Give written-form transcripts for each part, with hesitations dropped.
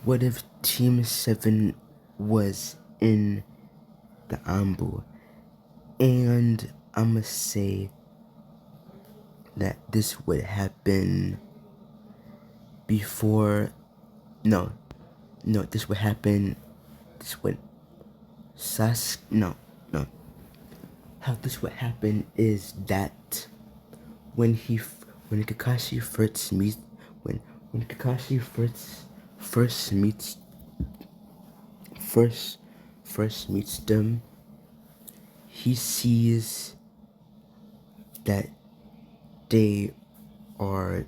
What if Team 7 was in the Anbu? And I'ma say that this would happen before. No, this would happen. This would. No, no. How this would happen is that when when Kakashi first meets when Kakashi first meets first meets them, he sees that they are,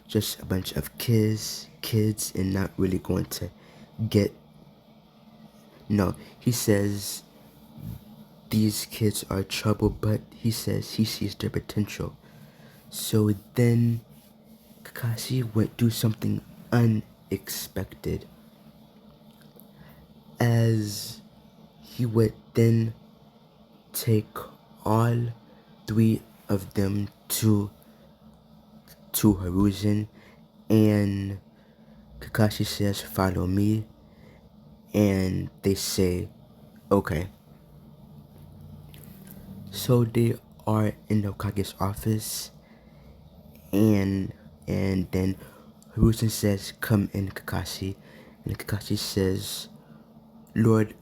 just a bunch of kids and not really going to get. No, he says these kids are trouble, but he says he sees their potential. So then Kakashi would do something unexpected, as he would then take all three of them to Hiruzen, and Kakashi says, "Follow me," and they say, "Okay." So they are in the Hokage's office, and then Hiruzen says, "Come in, Kakashi," and Kakashi says, Lord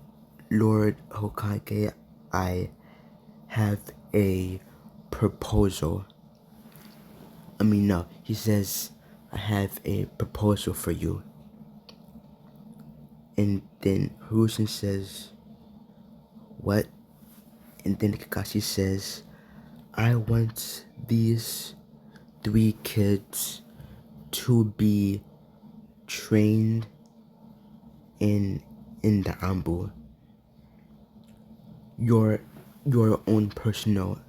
Hokage, I have a proposal." I mean, no, he says, "I have a proposal for you." And then Hiruzen says, "What?" And then Kakashi says, "I want these three kids to be trained in the Anbu. Your own personal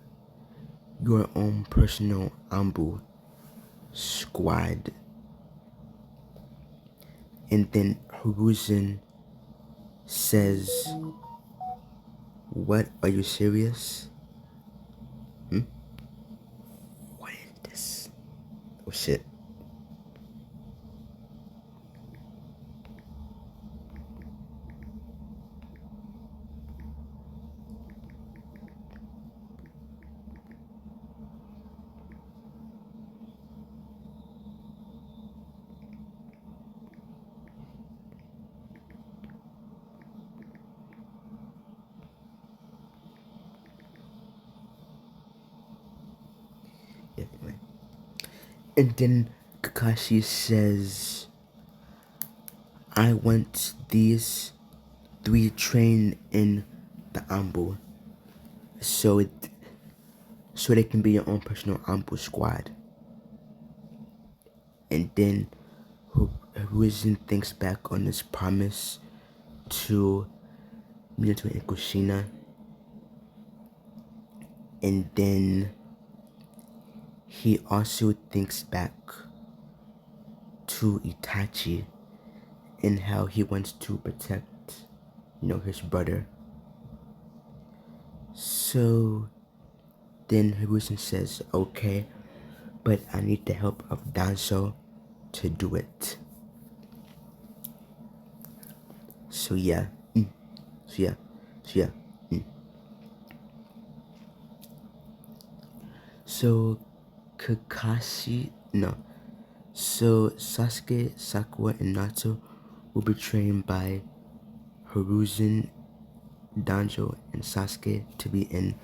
Anbu squad." And then Hiruzen says, "What? Are you serious?" What is this? Oh shit. Anyway. And then Kakashi says, "I want these three trained in the Anbu, so they can be your own personal Anbu squad." And then Hiruzen thinks back on his promise to Minato and Kushina, and then he also thinks back to Itachi and how he wants to protect, his brother. So then Hiruzen says, "Okay, but I need the help of Danzo to do it." So yeah. So yeah. So yeah. So Kakashi, no. So Sasuke, Sakura, and Naruto will be trained by Hiruzen, Danjo, and Sasuke to be in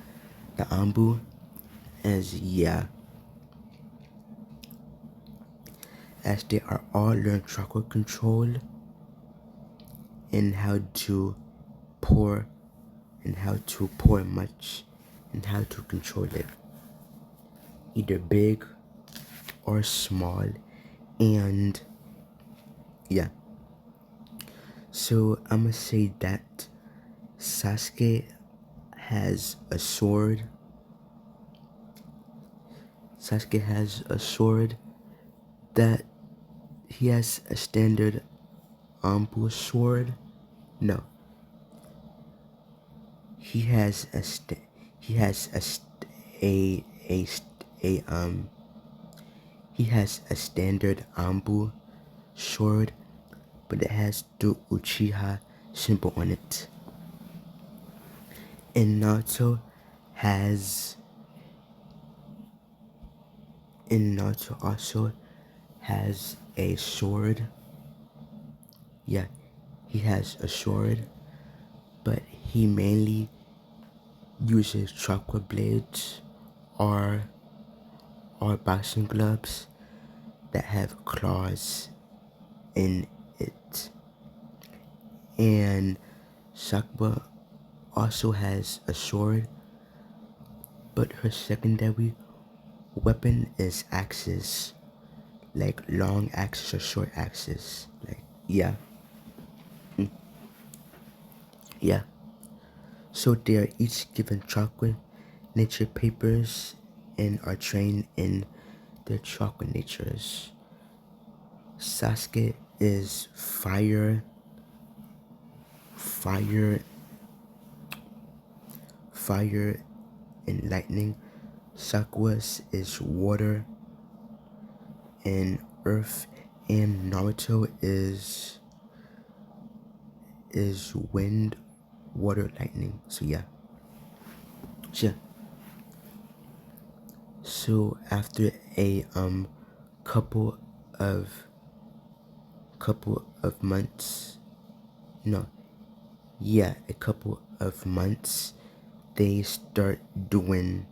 the Anbu, as they are all learn chakra control and how to pour much and how to control it, either big or small. And yeah, so I'ma say that Sasuke has a sword. Sasuke has a sword that he has a standard Anbu sword. No, he has a he has a he has a standard Anbu sword, but it has the Uchiha symbol on it. And Naruto also has a sword. Yeah, he has a sword, but he mainly uses chakra blades or boxing gloves that have claws in it. And Sakura also has a sword, but her secondary weapon is axes, like long axes or short axes. Like, yeah. Yeah. So they are each given chakra nature papers and are trained in their chakra natures. Sasuke is fire, fire and lightning. Sakura's is water and earth, and Naruto is wind, water, lightning. So yeah. Yeah. So after a couple of months, no, yeah, a couple of months, they start learning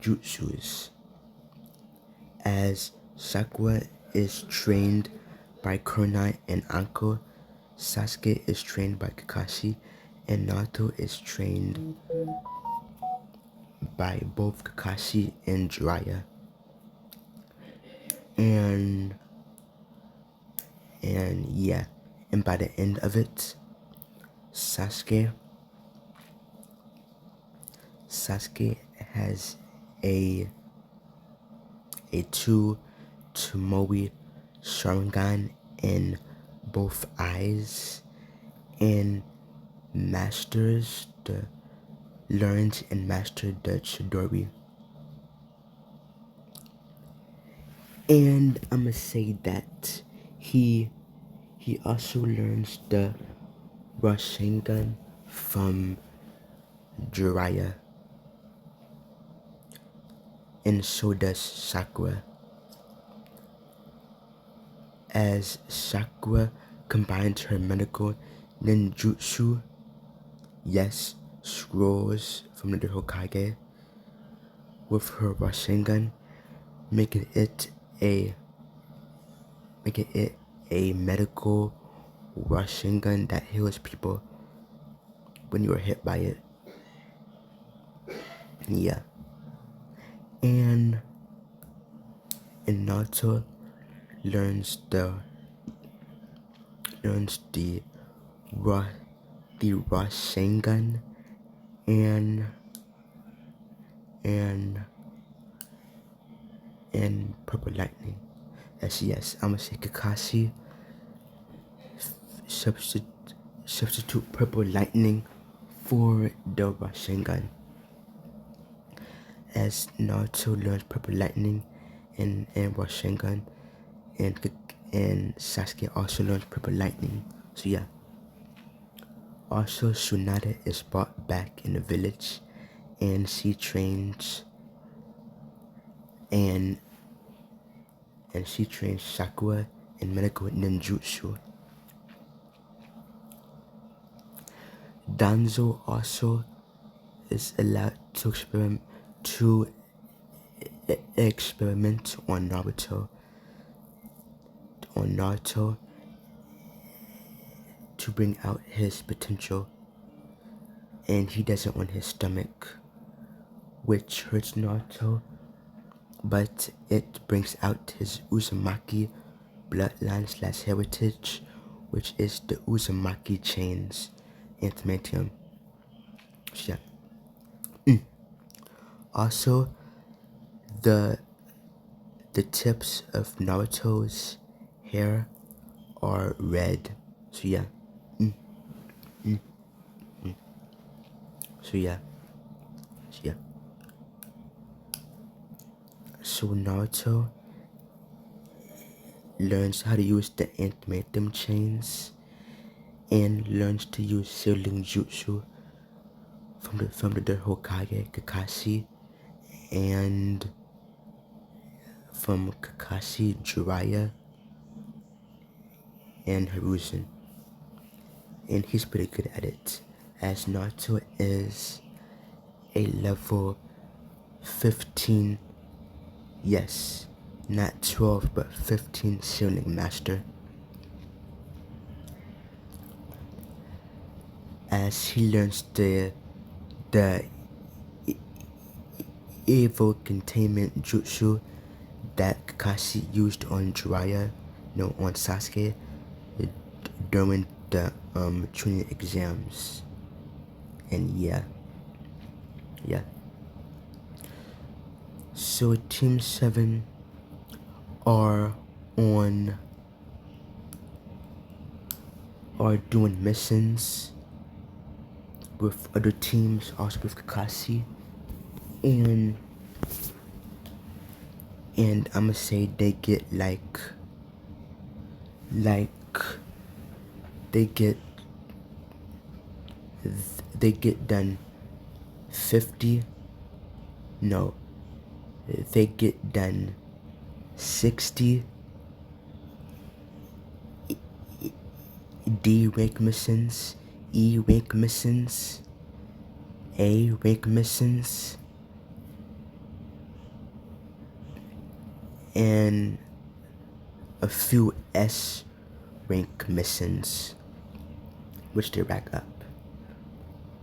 jutsus. As Sakura is trained by Kunai and Anko, Sasuke is trained by Kakashi, and Naruto is trained by both Kakashi and Jiraiya. And yeah, and by the end of it, Sasuke has a 2 Tomoe Sharingan in both eyes, and learns and masters the Chidori. And I'ma say that he also learns the Rasengan from Jiraiya, and so does Sakura. As Sakura combines her medical ninjutsu, yes, scrolls from the Hokage, with her Rasengan, making it a medical Rasengan that heals people when you are hit by it. Yeah. And Naruto learns the Ra the Rasengan and Purple Lightning. Yes, I'ma say Kakashi substitute Purple Lightning for the Rasengan. As Naruto learns Purple Lightning and Rasengan, and Sasuke also learns Purple Lightning. So yeah. Also, Tsunade is brought back in the village, and she trains Sakura in medical ninjutsu. Danzo also is allowed to experiment on Naruto to bring out his potential, and he does it on his stomach, which hurts Naruto, but it brings out his Uzumaki bloodline / heritage, which is the Uzumaki chains adamantium. Yeah. Also, the tips of Naruto's hair are red. So yeah. So yeah. So yeah. So Naruto learns how to use the infinitum chains and learns to use sealing jutsu from the Hokage Kakashi and from Kakashi, Jiraiya, and Hiruzen. And he's pretty good at it, as Naruto is a level 15, yes, not 12 but 15 sealing master, as he learns the evil containment jutsu that Kakashi used on Jiraiya, no, on Sasuke during the training exams. And yeah. So Team 7 are doing missions with other teams, also with Kakashi, and I'ma say they get like they get done 50, no, they get done 60 D rank missions, E rank missions, A rank missions, and a few S rank missions, which they rack up.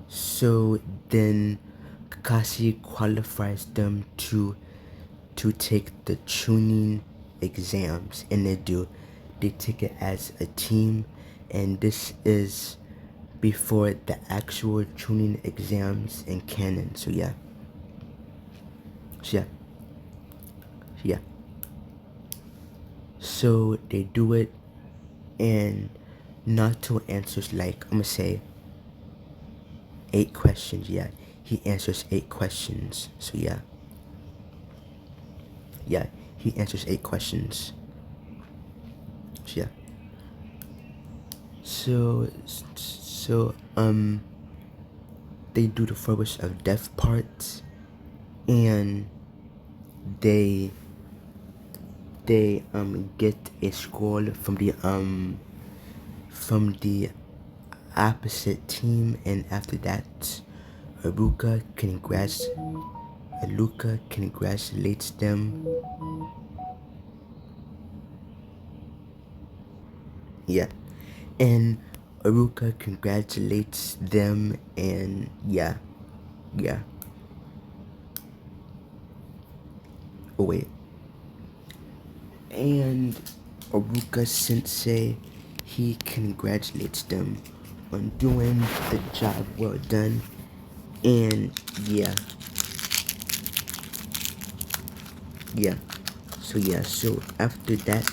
So then Kakashi qualifies them to take the tuning exams, and they take it as a team, and this is before the actual tuning exams in canon. So yeah. So they do it, and Naruto answers like, I'm gonna say 8 questions. Yeah, he answers 8 questions. So yeah, he answers 8 questions. So yeah. So they do the Forest of Death parts, and they get a scroll from the opposite team, and after that Aruka congratulates them. Yeah. And Aruka congratulates them, and yeah. Oh wait. And Aruka Sensei, he congratulates them on doing the job well done. And yeah. So after that,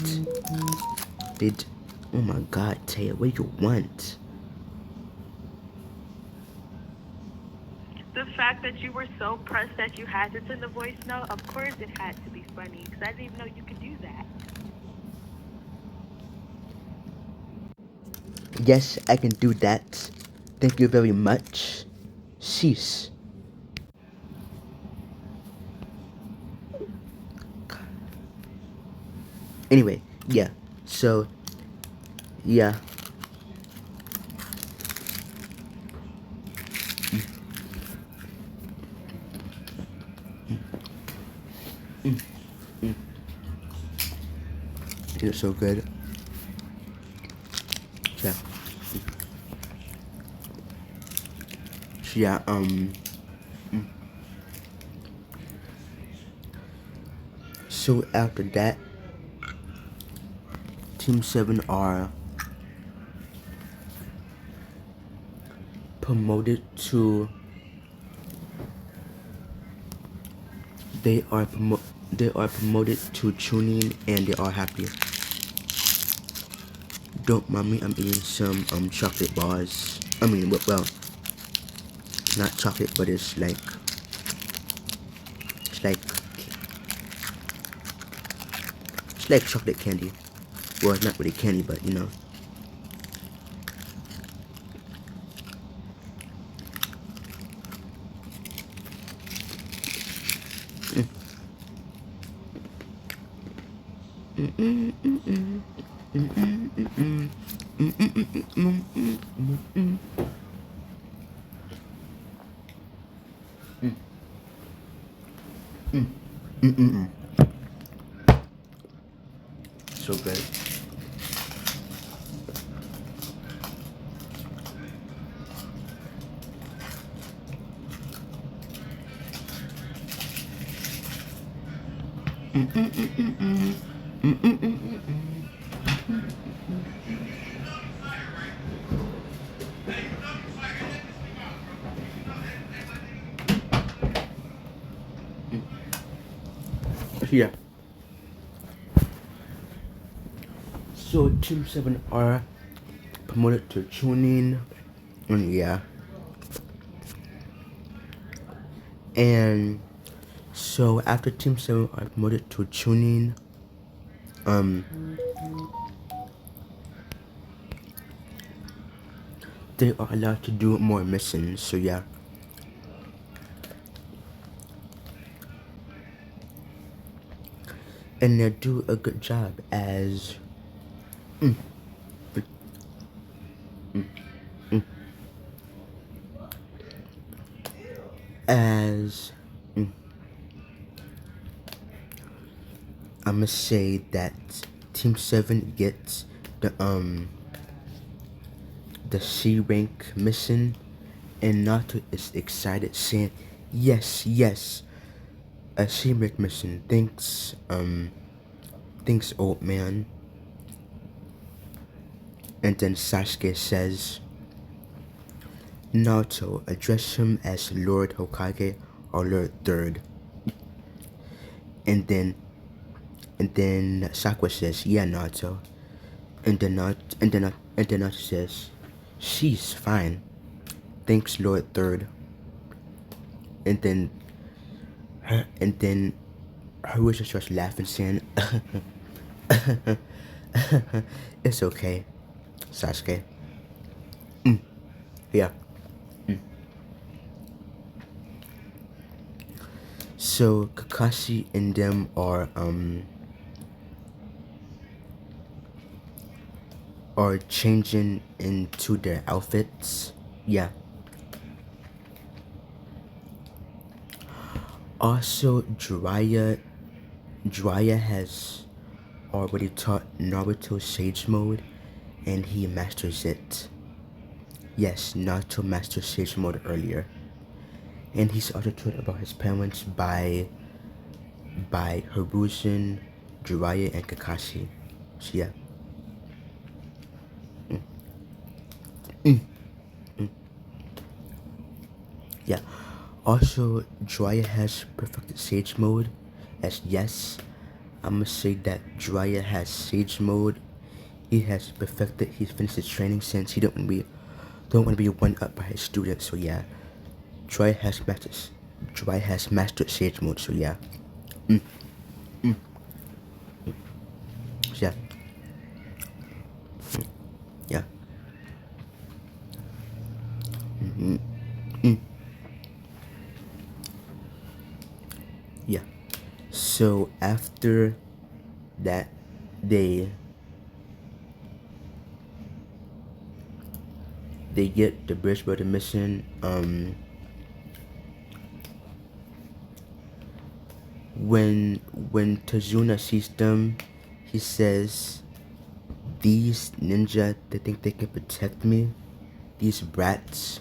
oh my god, Taya, what do you want? The fact that you were so pressed that you had to send a voice note, of course it had to be funny, because I didn't even know you could do that. Yes, I can do that. Thank you very much. Cease. Anyway, yeah. So, yeah. You're so good. Yeah. Yeah, so after that, Team 7 are promoted to they are promoted to tuning, and they are happy. Don't mind me, I'm eating some chocolate bars. I mean, well, not chocolate, but it's like chocolate candy. Well, it's not really candy, but you know. So good. Yeah. So Team 7 are promoted to tuning. And yeah. And so after Team 7 are promoted to tuning, they are allowed to do more missions. So yeah. And they do a good job as I must say that Team 7 gets the C rank mission, and Nato is excited saying, yes, yes, a C rank mission. Thanks old man. And then Sasuke says, Naruto, address him as Lord Hokage or Lord Third. And then Sakura says, yeah, Naruto. And then Naruto says, she's fine. Thanks, Lord Third. And then her was just starts laughing, saying, it's okay, Sasuke. Yeah. So Kakashi and them are changing into their outfits. Yeah. Also, Jiraiya has already taught Naruto Sage Mode, and he masters it. Yes, Naruto mastered Sage Mode earlier, and he's also taught about his parents by Hiruzen, Jiraiya, and Kakashi. So yeah. Yeah. Also, Jiraiya has perfected Sage Mode. As yes, I must say that Jiraiya has Sage Mode. He has perfected. He's finished his training since he don't want to be one up by his students. So yeah, Jiraiya has mastered. Jiraiya has mastered Sage Mode. So yeah. Yeah. Yeah. Yeah. So after that, they they get the bridge builder mission. When Tazuna sees them, he says, "These ninja, they think they can protect me. These brats."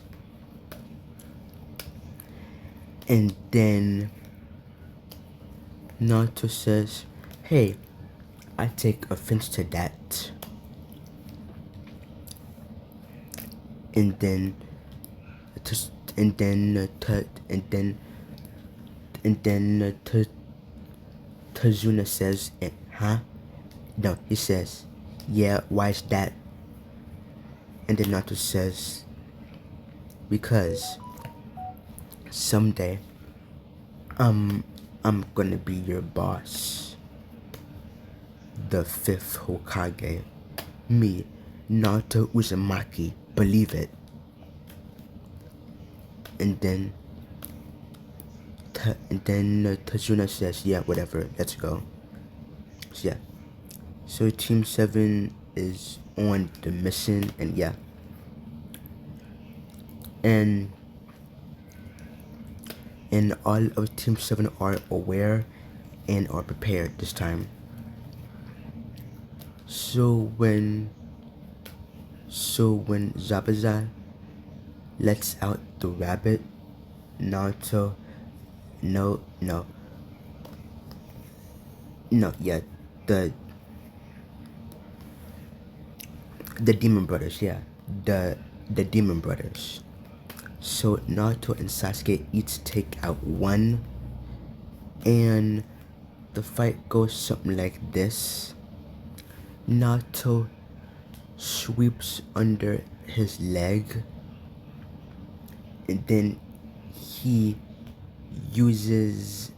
And then Naruto says, "Hey, I take offense to that." And then, and then, and then, and then Tazuna says, "Huh?" No, he says, "Yeah, why is that?" And then Naruto says, "Because someday, I'm gonna be your boss. the fifth Hokage. Me, Naruto Uzumaki, believe it. And then, Tazuna says, yeah, whatever, let's go. So yeah, so Team 7 is on the mission, and yeah. And all of Team 7 are aware and are prepared this time. So when Zabuza lets out the rabbit, Naruto, no, no, no, yeah, the Demon Brothers, yeah, the Demon Brothers. So Naruto and Sasuke each take out one, and the fight goes something like this. Naruto sweeps under his leg, and then he uses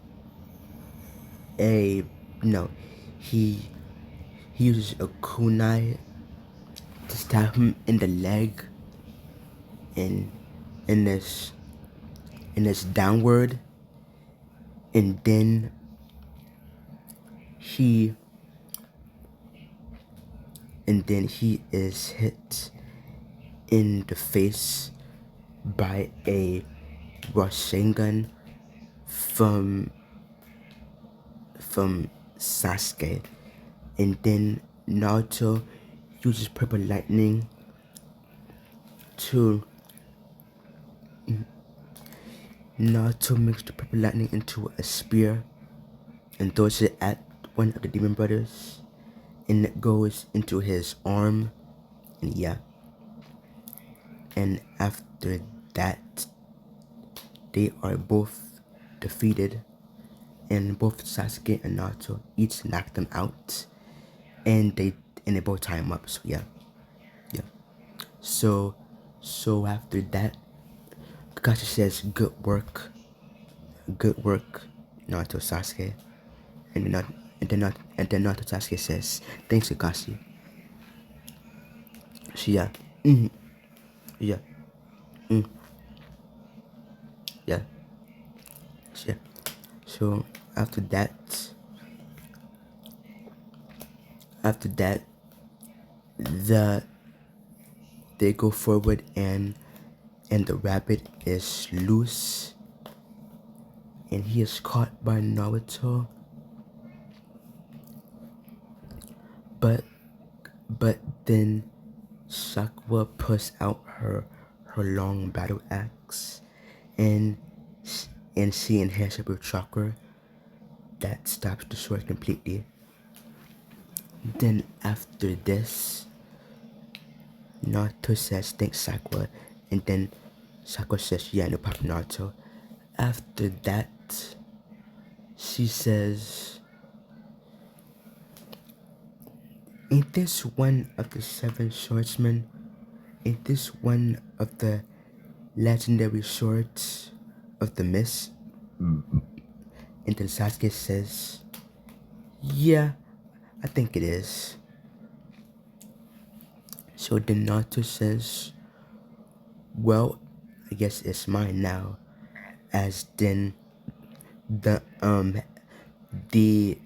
a no, he uses a kunai to stab him in the leg, and in this downward, and then he is hit in the face by a Rasengan from Sasuke, and then Naruto uses purple lightning to makes the purple lightning into a spear and throws it at one of the demon brothers, and it goes into his arm, and yeah. And after that, they are both defeated, and both Sasuke and Naruto each knock them out, and they both tie him up. So yeah, yeah. So after that, Kakashi says, good work, Naruto Sasuke," and then Naruto Sasuke says, "Thanks, Kakashi." So yeah, yeah, yeah, so yeah. So after that, the they go forward, and the rabbit is loose, and he is caught by Naruto, but then Sakura pulls out her long battle axe, and she enhances her chakra that stops the sword completely. Then after this, Naruto says thanks Sakura, and then Sakura says yeah, no problem, Naruto. After that, she says, ain't this one of the seven swordsmen? Ain't this one of the legendary swords of the mist? And then Sasuke says, yeah, I think it is. So then Naruto says, well, I guess it's mine now. As then the the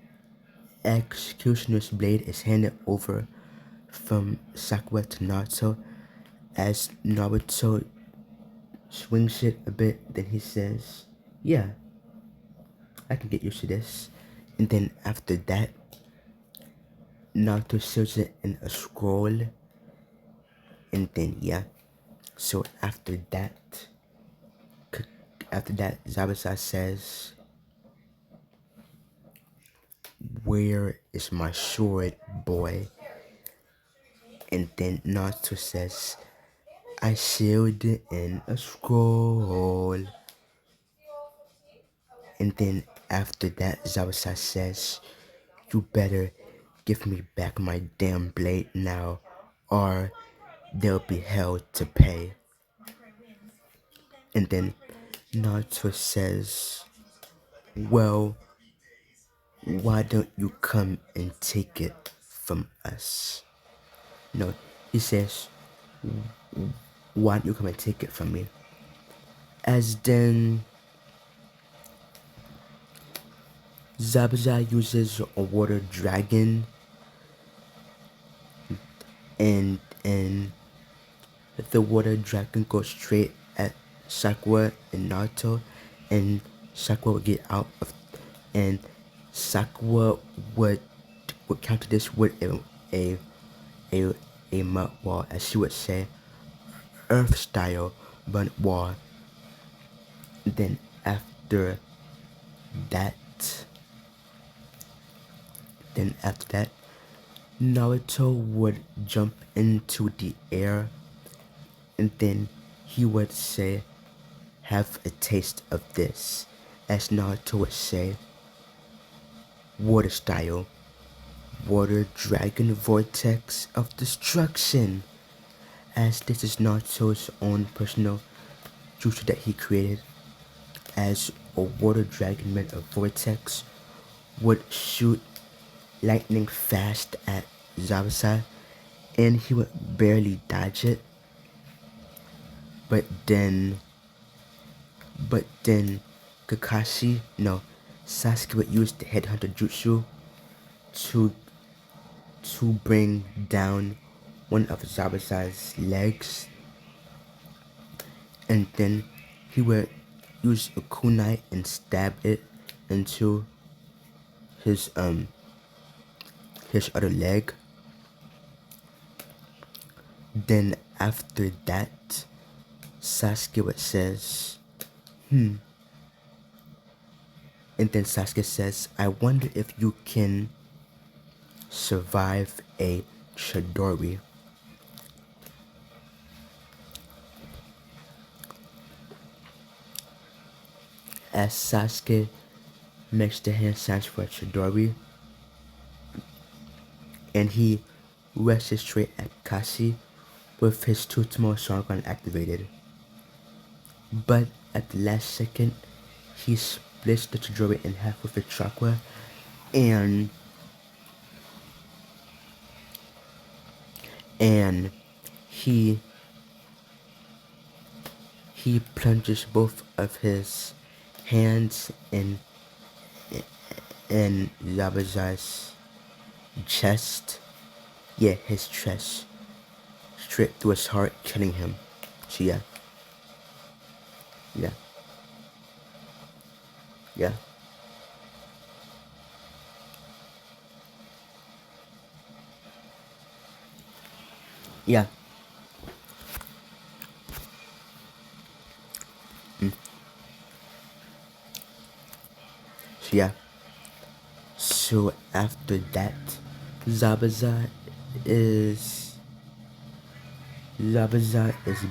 executioner's blade is handed over from Sakura to Naruto. As Naruto swings it a bit, then he says, yeah, I can get used to this. And then after that, Naruto seals it in a scroll, and then yeah. So after that, Zabuza says, where is my sword, boy? And then Naruto says, I sealed it in a scroll. And then after that, Zabuza says, you better give me back my damn blade now, or there'll be hell to pay. And then Naruto says, well, why don't you come and take it? from us. No, he says, why don't you come and take it from me? As then Zabuza uses a water dragon and the water dragon goes straight at Sakura and Naruto, and Sakura would get out of, and Sakura would counter this with a a a mud wall, as she would say, Earth style mud wall. Then after that, Naruto would jump into the air, and then he would say, have a taste of this, as Naruto would say, water style, water dragon vortex of destruction, as this is Naruto's own personal jutsu that he created, as a water dragon meant a vortex would shoot lightning fast at Zabuza, and he would barely dodge it. But then Sasuke would use the headhunter jutsu to bring down one of Zabuza's legs, and then he would use a kunai and stab it into his other leg. Then after that, Sasuke would says, and then Sasuke says, I wonder if you can survive a Chidori. As Sasuke makes the hand signs for Chidori, and he rushes straight at Kashi with his Tutomo Sharingan activated. But at the last second, he splits the Chidori in half with his chakra, and he plunges both of his hands in Zabuza's chest. Yeah, his chest. Straight through his heart, killing him. So yeah. Yeah. Yeah. Yeah. So yeah. So after that, Zabuza is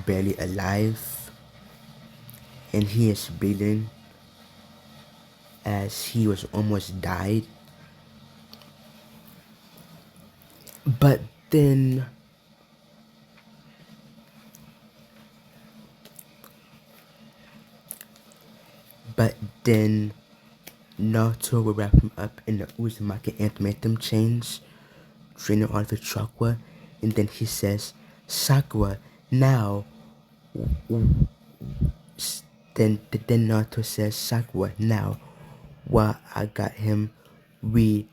barely alive, and he is bleeding as he was almost died. But then Naruto will wrap him up in the Uzumaki Anthem chains, draining all of his chakra, and then he says, Sakura, now. Then Naruto says, Sakura, now. While I got him restricted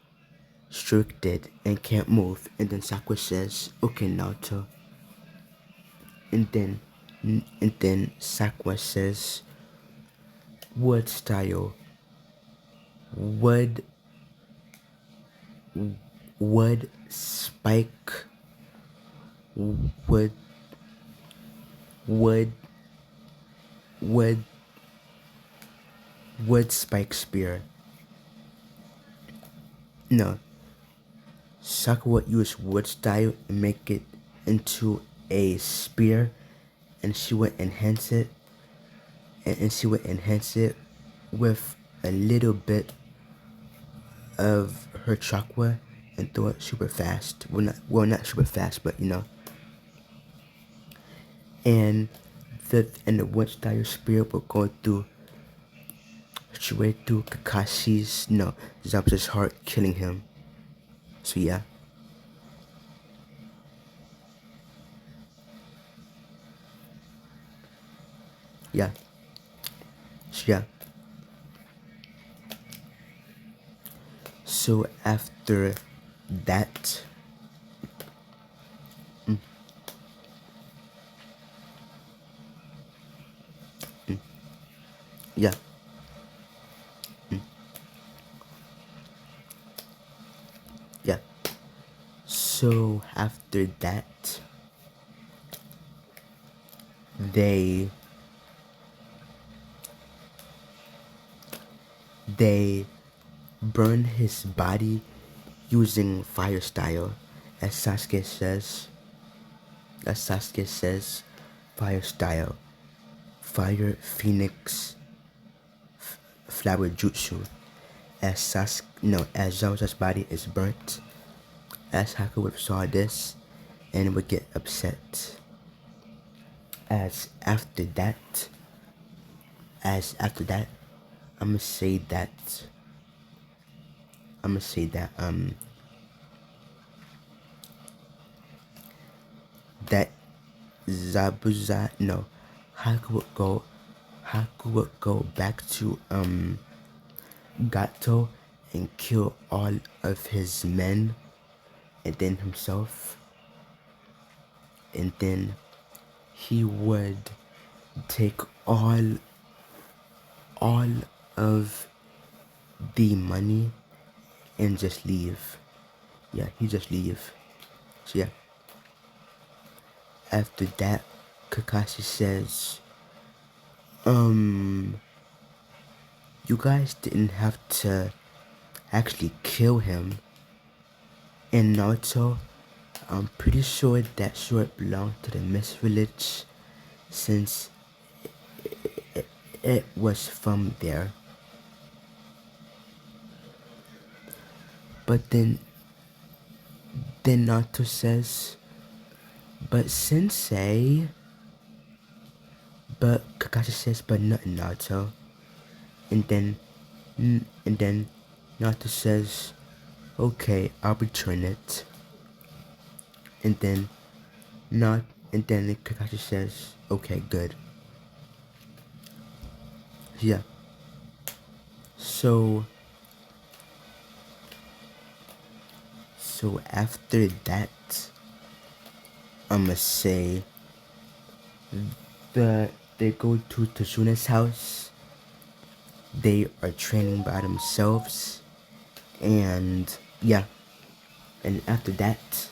and can't move. And then Sakura says, okay, Naruto. And then Sakura says, wood style, wood spike, wood spike spear. No, Sakura would use wood style and make it into a spear, and she would enhance it, with a little bit of her chakra and throw it super fast. Not super fast, but you know. And the wood style spear will go through straight through Zabuza's heart, killing him. So yeah. Yeah. So yeah. So after that, yeah, yeah. So after that, they they burn his body using fire style, as Sasuke says. Fire style, fire phoenix flower jutsu. As Zabuza's body is burnt, as Haku saw this and would get upset. As after that, as after that, I'ma say that I'ma say that that Zabuza no Haku would go back to Gato and kill all of his men and then himself, and then he would take all of the money and just leave. Yeah, he just leave. So yeah. After that, Kakashi says, you guys didn't have to actually kill him. In Naruto, I'm pretty sure that sword belonged to the Mist Village since it was from there. But then Naruto says, but Sensei, but Kakashi says, but not Naruto. And then Naruto says, okay, I'll return it. And then not and then Kakashi says, okay, good. Yeah. So after that, I'ma say they go to Tatsuna's house. They are training by themselves, and yeah. And after that,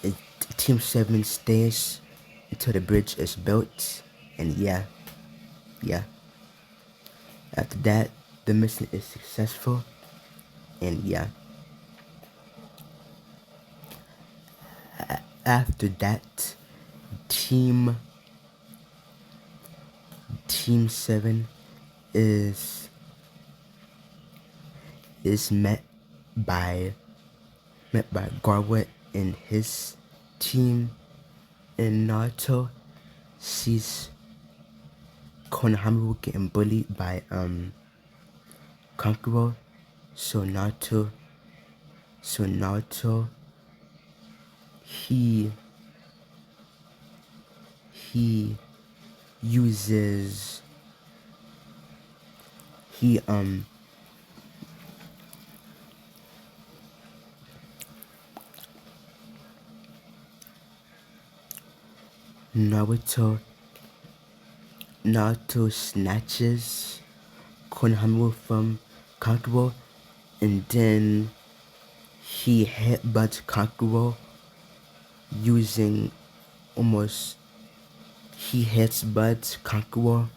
it, Team 7 stays until the bridge is built, and yeah. After that, the mission is successful, and yeah. After that, Team 7 is met by Garwet and his team, and Naruto sees Konohamaru getting bullied by Kankuro. So Naruto he uses he Naruto snatches Konohamaru from Kankuro, and then he headbutts Kankuro using almost he headbutts Kankuro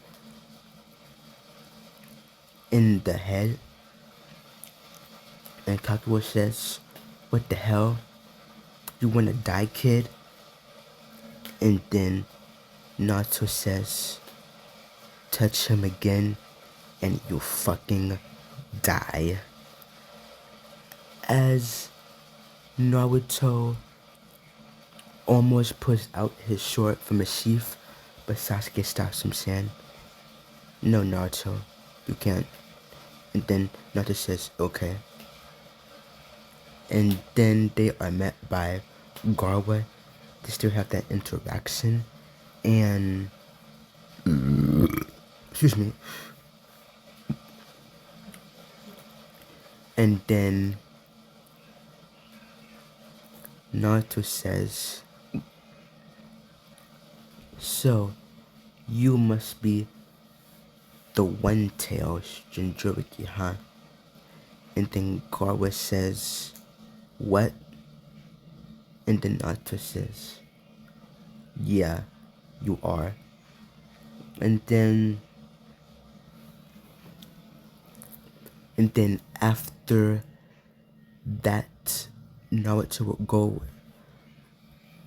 in the head, and Kakuo says, what the hell? You wanna die, kid? And then Naruto says, touch him again and you'll fucking die. As Naruto almost pulls out his sword from his sheath, but Sasuke stops him saying, no, Naruto, you can't. And then Naruto says, okay. And then they are met by Garwa. They still have that interaction, and excuse me. And then Naruto says, so you must be the one tails Jinchuriki, huh? And then Garwa says, what? And then Naruto says, yeah, you are. And then after that, Naruto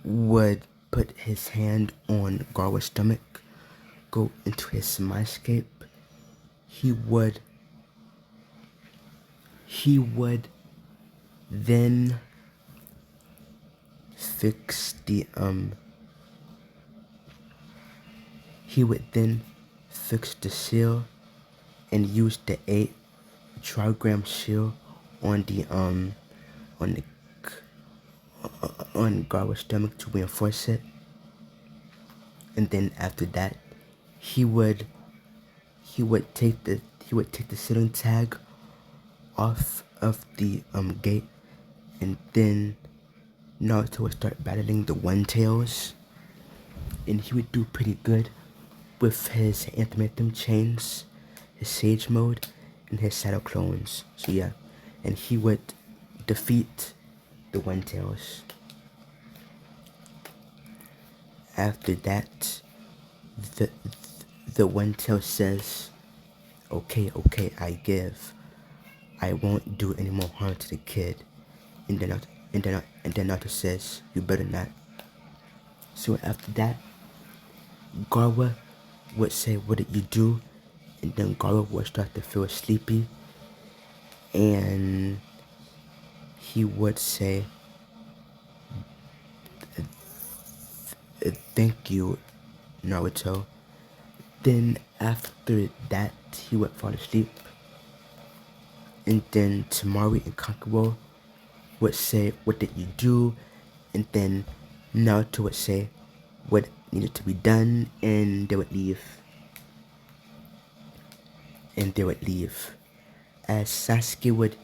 would put his hand on Garwa's stomach, go into his mindscape. He would then fix the he would then fix the seal and use the 8 trigram seal on the on the on Garwa's stomach to reinforce it. And then after that, he would take the ceiling tag off of the gate, and then Naruto would start battling the One Tails, and he would do pretty good with his Anthem chains, his Sage mode, and his Shadow clones. So yeah, and he would defeat the One Tails. After that, the One Tail says, okay, I give. I won't do any more harm to the kid. And then Naruto says, you better not. So after that, Garwa would say, what did you do? And then Garwa would start to feel sleepy. And he would say, thank you, Naruto. Then after that, he would fall asleep. And then Tamari and Kakuo would say, what did you do? And then Naruto would say what needed to be done, and they would leave. As Sasuke would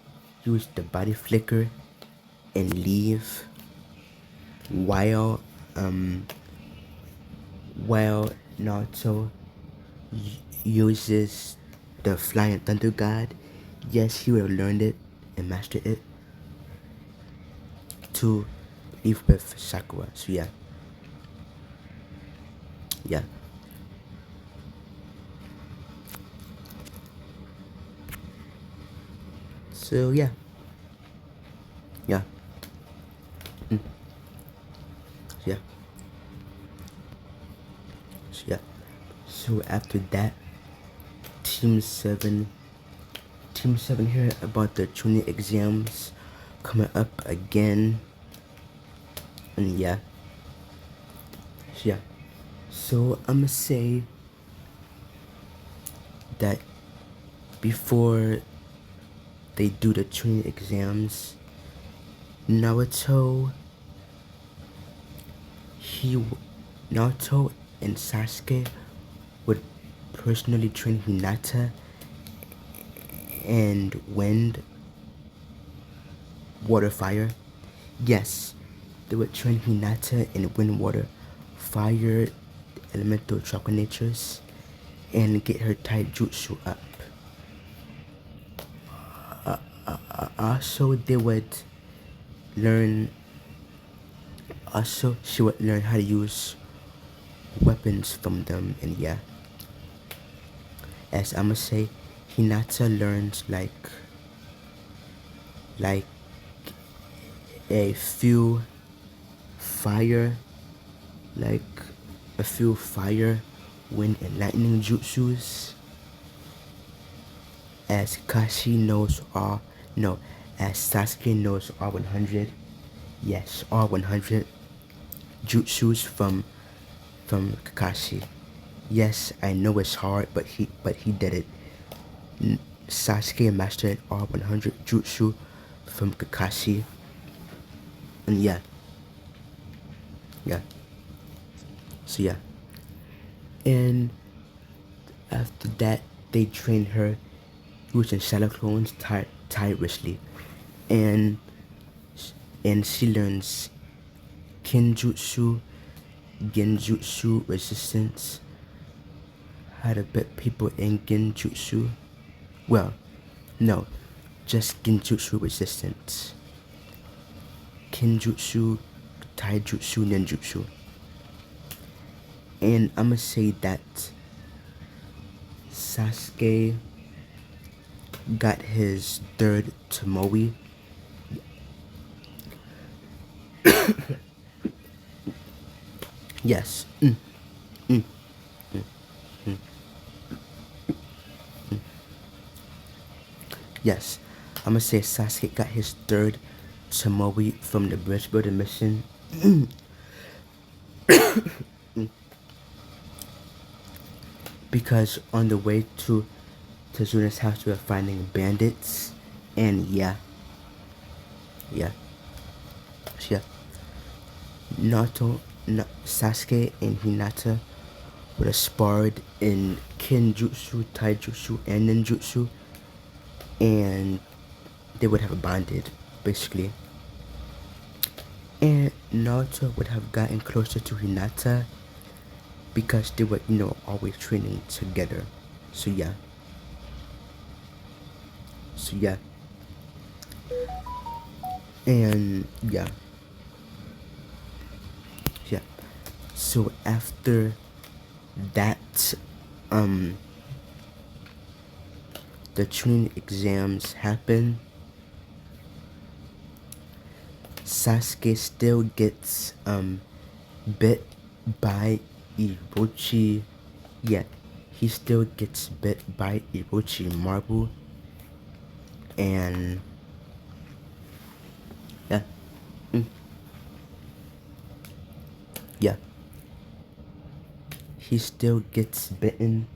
use the body flicker and leave, while Naruto uses the Flying Thunder God. Yes, he would have learned it and mastered it to leave with Sakura. So yeah. So yeah. Yeah. So yeah. So after that, Team 7 here about the junior exams coming up again. And yeah. So yeah. So I'ma say that before they do the training exams, Naruto and Sasuke would personally train Hinata and Wind, Water, Fire. Yes, they would train Hinata and Wind, Water, Fire, elemental chakra natures, and get her taijutsu up. Also, they would learn. Also, she would learn how to use weapons from them, and yeah. As I'ma say, Hinata learns like a few fire, wind, and lightning jutsus. As Kashi knows all, no, as Sasuke knows all 100. Yes, all 100 jutsus from Kakashi. Yes, I know it's hard, but he did it. Sasuke mastered all 100 jutsu from Kakashi. And yeah. So yeah. And After that, they train her using shadow clones tirelessly, and she learns kinjutsu, genjutsu resistance, how to beat people in genjutsu. Well, no, just genjutsu resistance. Kinjutsu, taijutsu, ninjutsu. And I'ma say that Sasuke got his third Tomoe. Yes. Yes. I'ma say Sasuke got his third Tomoe from the bridge building mission. Because on the way to Tezuna's house we were finding bandits. And yeah. Yeah. Sasuke and Hinata would have sparred in Kenjutsu, Taijutsu, and Ninjutsu, and they would have bonded, basically. And Naruto would have gotten closer to Hinata because they were, always training together. So yeah. And yeah. So after that, the training exams happen. Sasuke still gets bit by Orochi. Yeah, he still gets bit by Orochi Marble. And yeah. Yeah. He still gets bitten.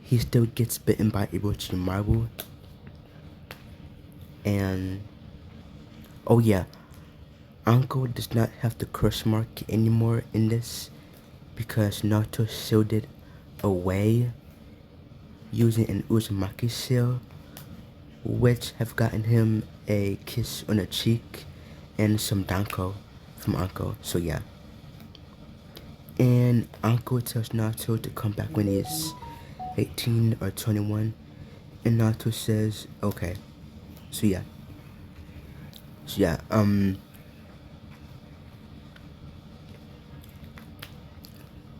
He still gets bitten by Orochi Marble. And oh yeah, Uncle does not have the curse mark anymore in this because Naruto sealed it away using an Uzumaki seal, which have gotten him a kiss on the cheek and some danko from Uncle. So yeah. And Uncle tells Naruto to come back when he's 18 or 21, and Naruto says okay. So yeah. So yeah.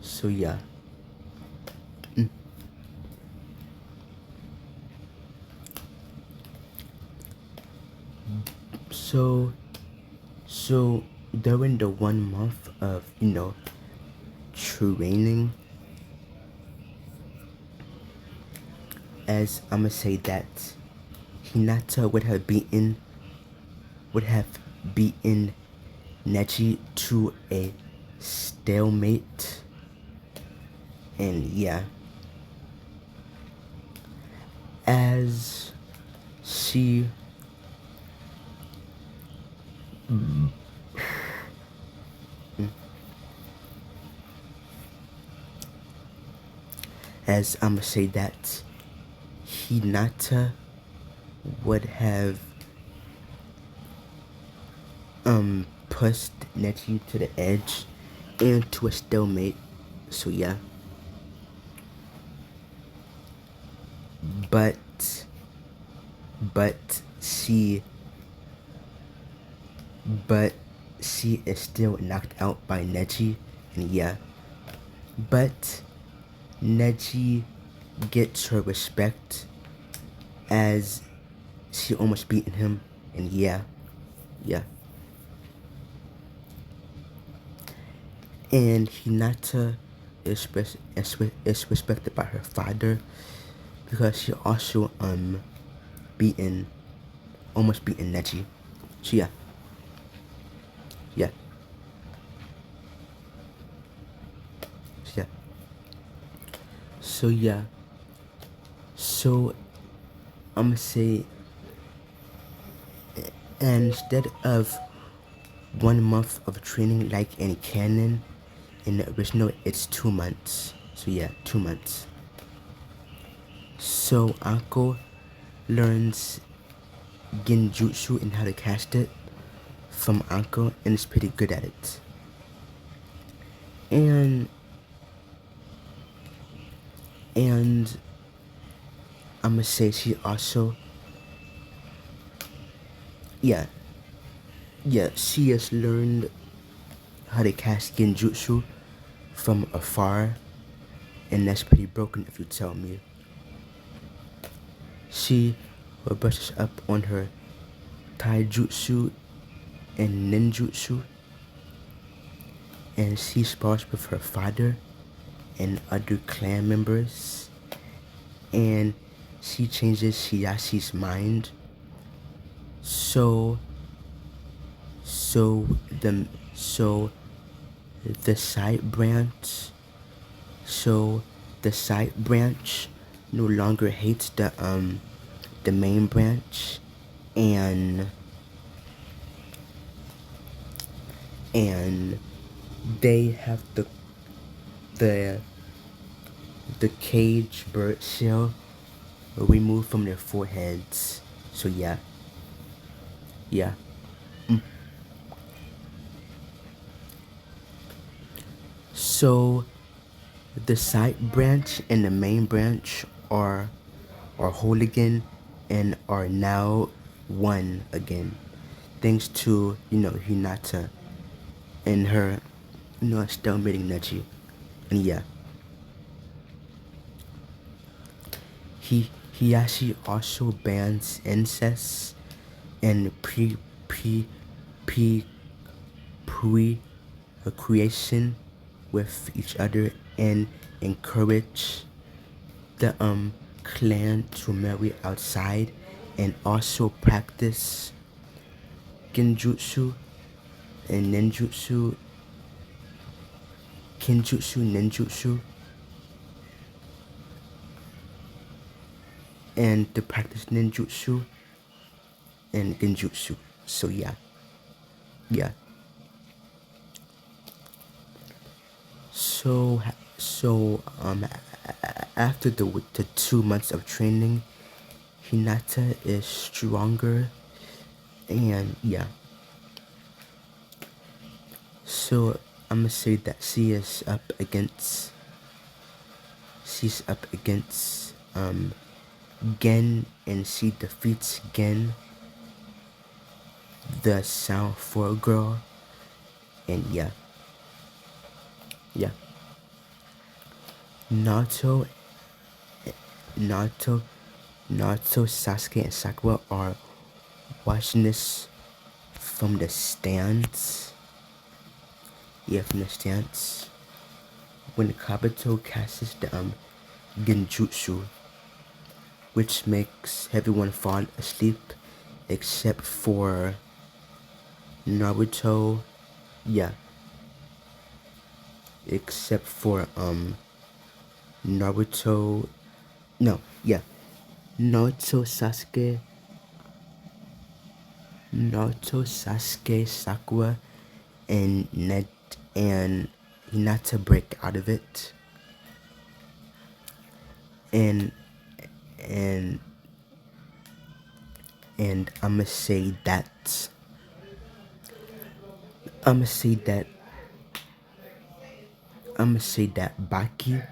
So yeah. So during the 1 month of training, as I'ma say that Hinata would have beaten Neji to a stalemate. And yeah, as she as I'ma say that Hinata would have pushed Neji to the edge and to a stalemate. So yeah. But she is still knocked out by Neji, and yeah. But Neji gets her respect as she almost beaten him, and yeah. And Hinata is respected by her father because she also almost beaten Neji. So yeah. So yeah. So yeah. So I'ma say, instead of 1 month of training like in canon, in the original it's 2 months. So yeah, 2 months. So Uncle learns genjutsu and how to cast it from Uncle and is pretty good at it. And and I'ma say she also, yeah, she has learned how to cast genjutsu from afar, and that's pretty broken if you tell me. She brushes up on her taijutsu and ninjutsu, and she spars with her father and other clan members, and she changes Shiyashi's mind. So, so the so the side branch, so the side branch no longer hates the main branch, and and they have the the cage bird shell removed from their foreheads. So yeah, yeah. So the side branch and the main branch are whole again and are now one again, thanks to Hinata and her still meeting Neji. And yeah, Hiyashi also bans incest and pre pre creation with each other, and encourage the clan to marry outside, and also practice genjutsu and ninjutsu, kenjutsu, ninjutsu, and to practice ninjutsu and genjutsu. So yeah, yeah. So after the 2 months of training, Hinata is stronger, and yeah. So I'ma say that she's up against Gen, and she defeats Gen, the Sound 4 girl, and yeah, yeah. Naruto, Naruto, Naruto, Sasuke, and Sakura are watching this from the stands. Yeah, from the stands. When Kabuto casts the genjutsu, which makes everyone fall asleep except for Naruto. Yeah, except for Naruto. No, yeah, Naruto, Sasuke, Sakura, and Ned and Hinata break out of it, and and and I'ma say that Baki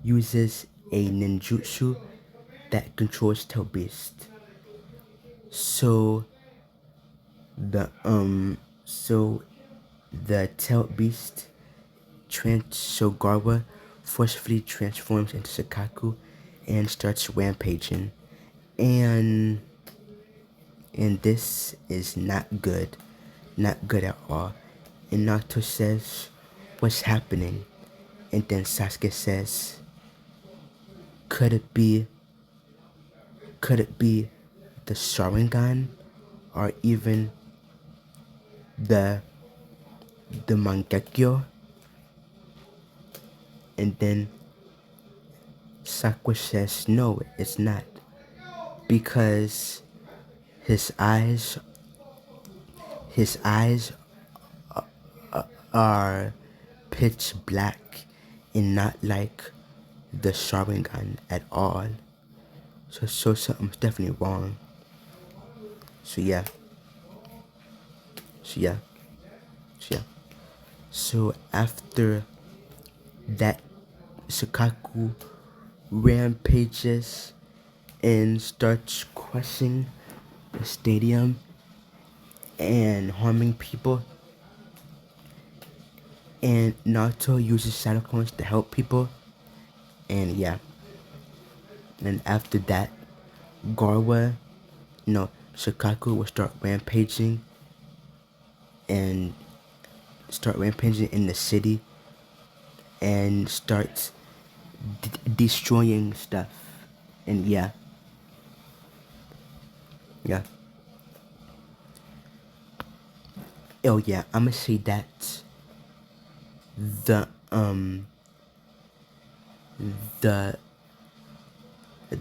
uses a ninjutsu that controls Tail Beast. So the so the Tail Beast Shogawa forcefully transforms into Sakaku and starts rampaging. And this is not good. Not good at all. And Naruto says, "What's happening?" And then Sasuke says, "Could it be the Sharingan, or even the Mangekyo?" And then Sakura says, "No, it's not, because his eyes his eyes are pitch black and not like the Sharingan at all. So something's definitely wrong. So yeah. So yeah. So yeah. So after that, Shikaku rampages and starts crushing the stadium and harming people. And Naruto uses shadow clones to help people. And yeah. And after that, Garwa, Shikaku will and start rampaging in the city and starts destroying stuff. And yeah. Yeah. Oh yeah, I'ma say that the the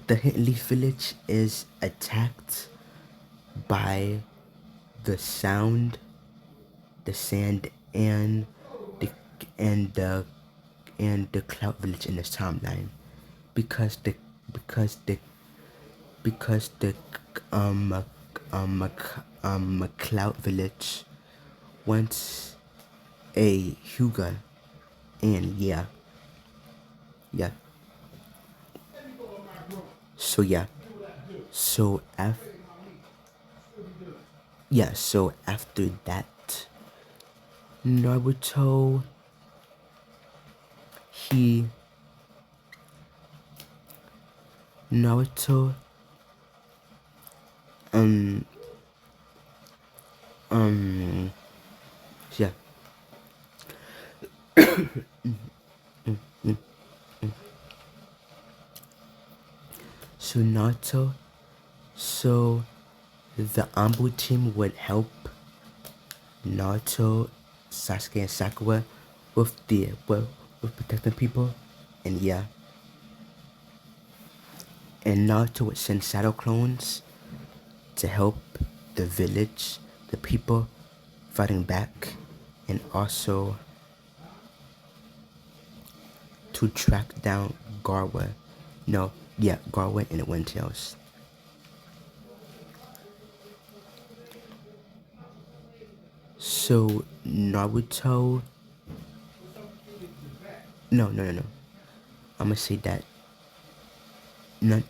the Hidden Leaf Village is attacked by the sound, the sand, the and the the Cloud Village in this timeline, because the because the um Cloud Village wants a Hyuga, and yeah. Yeah. So yeah. So after so after that, Naruto he Naruto um um yeah. So Naruto so the Anbu team would help Naruto, Sasuke, and Sakura with protecting people, and yeah. And Naruto would send shadow clones to help the village, the people fighting back, and also to track down Garwa. No, yeah, Garwa and the Windtails. So Naruto. No. I'm gonna say that. Not.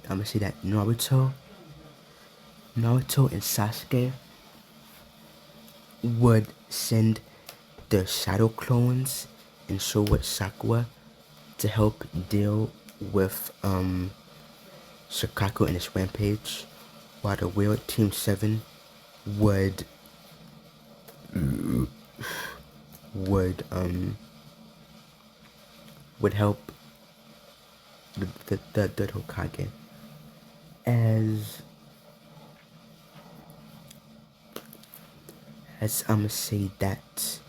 I'm gonna say that Naruto and Sasuke would send the shadow clones and so would Sakura to help deal with Shikaku and his rampage, while the real Team 7 would would um would help the Hokage. As I'ma say that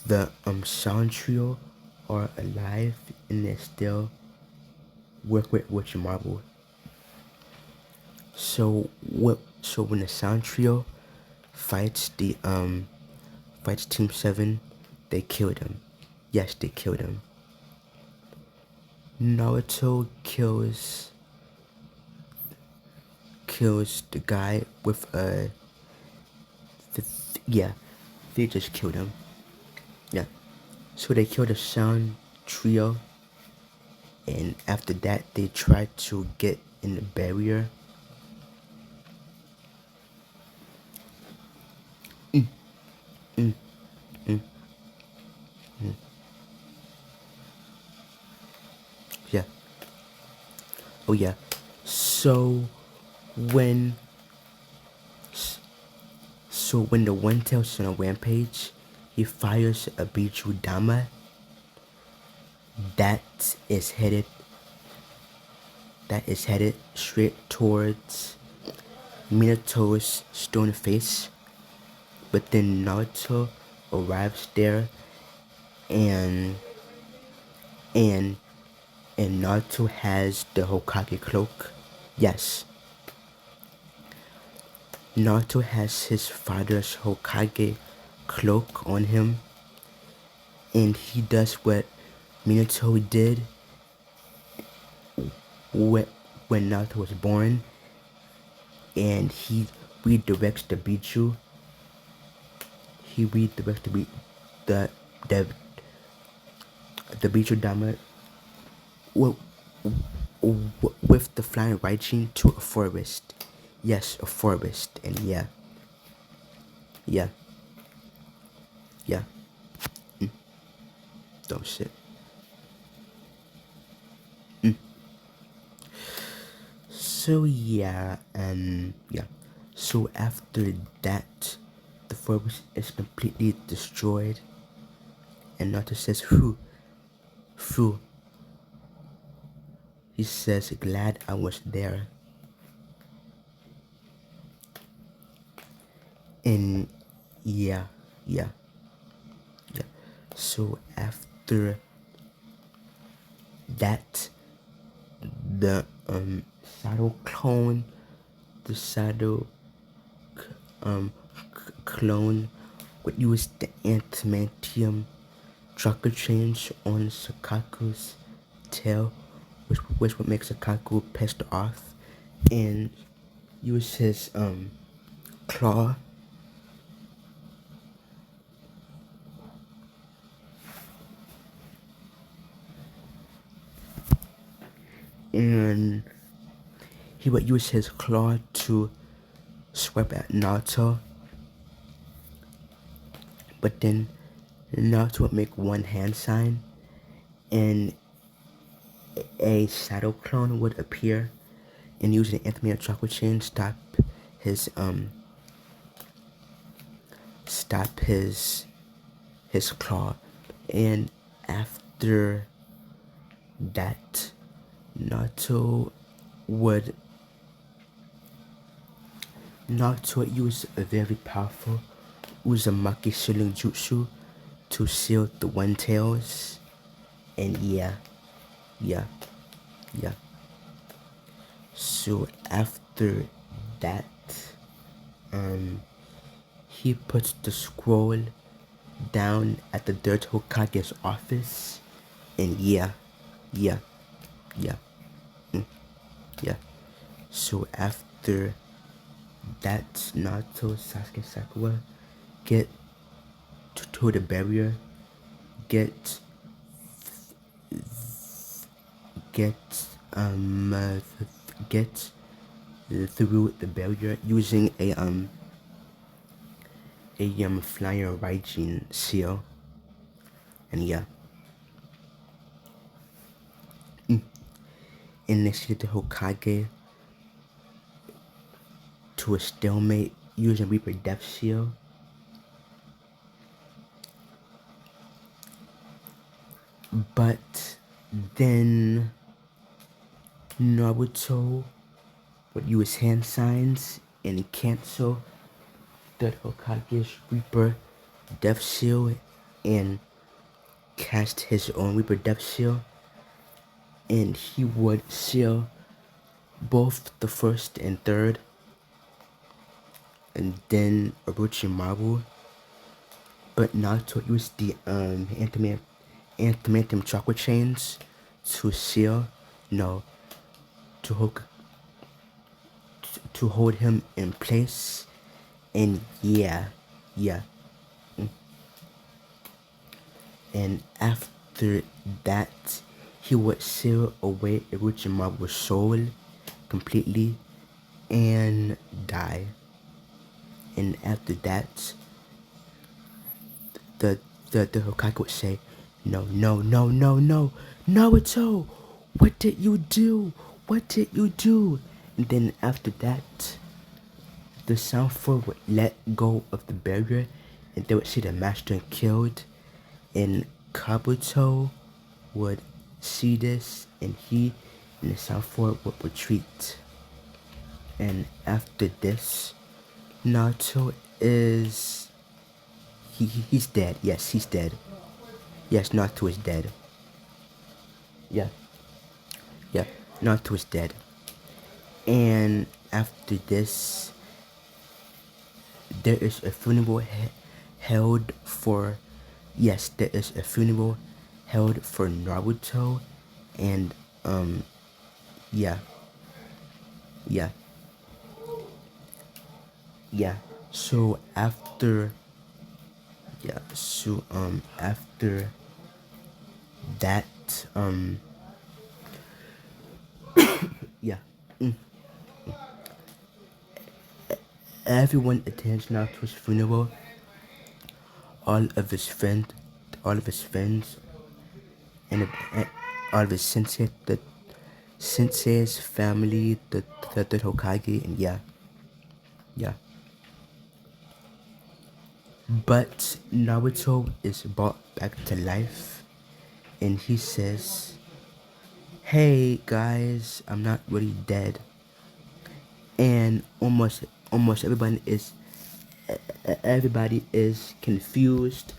the Shawn Trio are alive and they still work with Witch Marble. So when the Sound Trio fights fights Team 7, they killed him. Yes, they killed him. Naruto kills the guy with a yeah, they just killed him. Yeah. So they killed the Sound Trio, and after that they tried to get in the barrier. Yeah. Oh yeah. So when when the One Tail's on a rampage, he fires a Biju Dama that is headed straight towards Minato's stone face. But then Naruto arrives there, and and Naruto has the Hokage cloak. Yes, Naruto has his father's Hokage cloak on him, and he does what Minato did when Naruto was born, and he redirects the Bichu. He redirects the the the Bichu Dama with, with the flying Raijin to a forest. Yes, a forest, and yeah, yeah, yeah. Dumb shit. So yeah, yeah. So after that, the forest is completely destroyed, and Naruto says, "Phew." He says, "Glad I was there." And yeah, yeah, yeah. So after that, the shadow clone, the shadow clone would use the antimantium chocolate change on Sakaku's tail, which would make Sakaku pissed off, and use his claw and he would use his claw to swipe at Naruto, but then Naruto would make one hand sign and a shadow clone would appear and use an anthony chocolate chain his um stop his claw, and after that Naruto would use a very powerful Uzumaki Shilling Jutsu to seal the One Tails, and yeah, yeah, yeah. So after that, he puts the scroll down at the Dirt Hokage's office, and yeah, yeah, yeah, yeah. So after that, Naruto, Sasuke, Sakura get to the barrier, get get get through the barrier using a flyer Raijin seal, and yeah, and they see the Hokage to a stalemate using Reaper Death Seal. But then Naruto would use hand signs and cancel the Hokage's Reaper Death Seal and cast his own Reaper Death Seal, and he would seal both the first and third, and then Orochimaru. But Naruto used the antimantium chakra chains to seal, no, to hold him in place, and yeah, yeah. And after that, he would seal away Orochimaru's soul completely and die. And after that, the Hokage would say, "No, no, no, no, no, Naruto, what did you do? What did you do?" And then after that, the Sound Force would let go of the barrier, and they would see the master killed, and Kabuto would see this, and he and the Sound Force would retreat. And after this, Naruto is he's dead. Yes, he's dead. Yes, Naruto is dead. Yeah, yeah, Naruto is dead. And after this, there is a funeral held for. Yes, there is a funeral held for Naruto, and yeah, yeah, yeah. So after that, yeah, everyone attends Naruto's funeral. All of his friends, all of his friends, and all of his sensei, the sensei's family, the third Hokage, and yeah, yeah. But Naruto is brought back to life, and he says, "Hey guys, I'm not really dead." And almost everybody is confused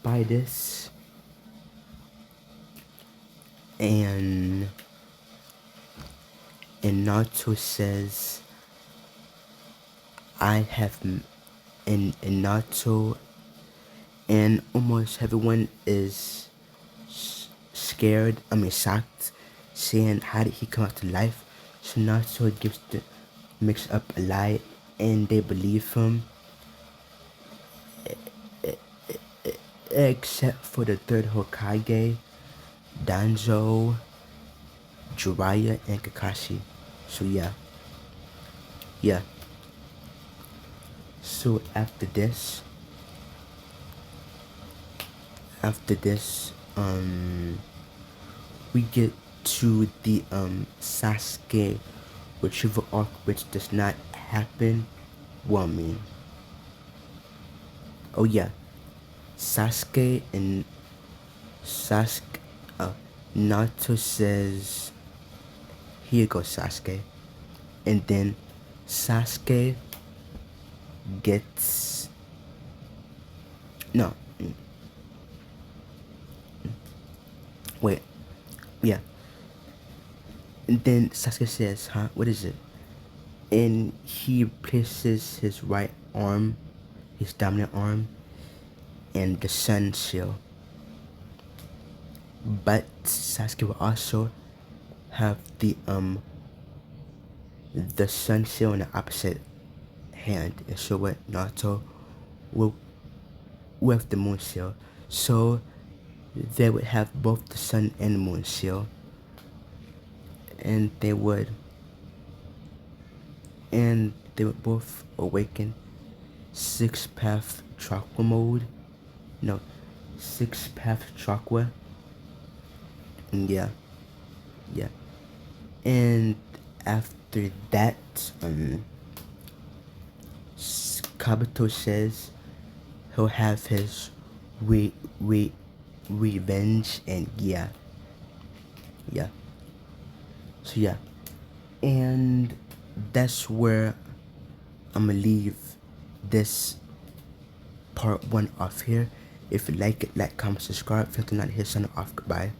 by this, and Naruto says, "I have," and Naruto and almost everyone is scared. I mean, shocked, saying, "How did he come out to life?" So Naruto makes up a lie, and they believe him, except for the third Hokage, Danzo, Jiraiya, and Kakashi. So yeah, yeah. So after this, we get to the Sasuke retrieval arc, which does not happen. Well, I mean, oh yeah, Sasuke and Sasuke, Naruto says, "Here goes Sasuke," and then Sasuke gets no, wait, yeah, and then Sasuke says, "Huh? What is it?" And he places his right arm, his dominant arm, in the sun shield. But Sasuke will also have the sun shield in the opposite hand, and so what Naruto will with the moon shield. So they would have both the sun and the moon shield, and they would both awaken six path chakra mode. No, six path chakra. And yeah, yeah. And after that, Kabuto says he'll have his re- re- revenge, and yeah, yeah. So yeah, and that's where I'm gonna leave this part one off here. If you like it, like, comment, subscribe. If you not here, sign off. Goodbye.